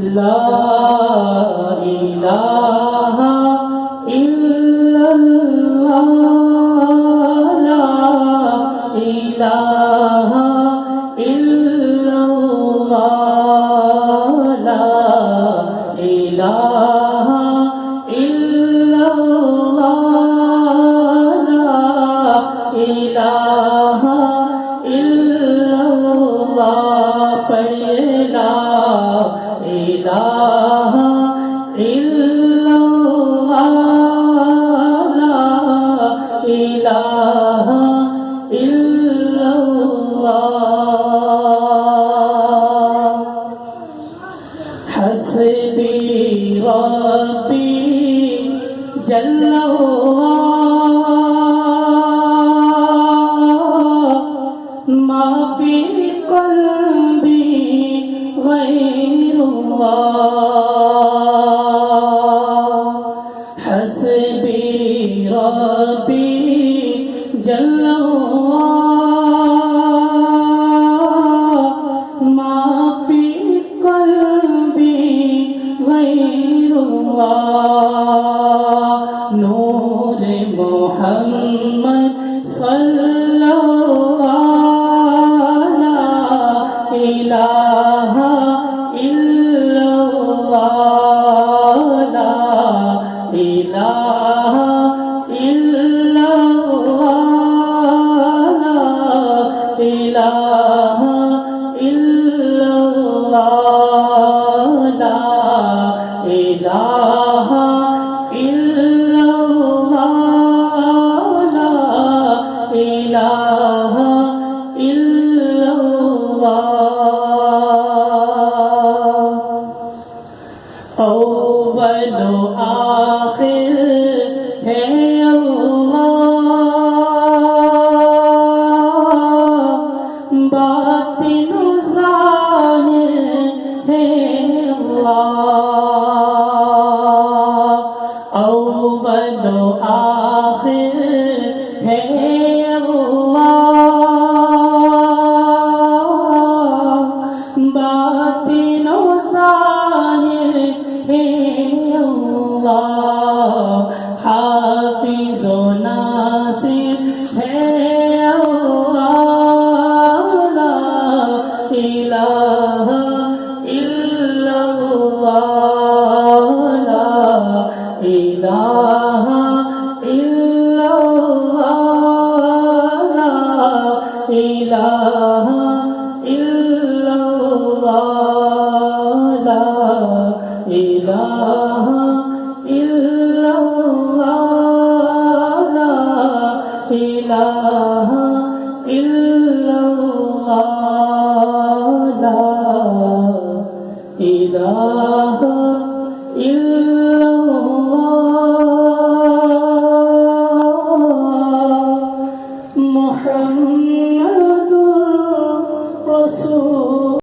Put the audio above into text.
لا الہ الا اللہ لا الہ الا اللہ لا الہ الا اللہ لا الہ الا اللہ پڑھیے لا الہ الا اللہ لا الہ الا اللہ حسبی ربی جل ما فی قلبی غیر حسبی ربی جل ما فی قلبی غیر نور محمد صلی اللہ لا الہ الا اللہ لا الہ الا اللہ لا الہ الا اللہ لا الہ الا اللہ لا الہ الا اللہ اول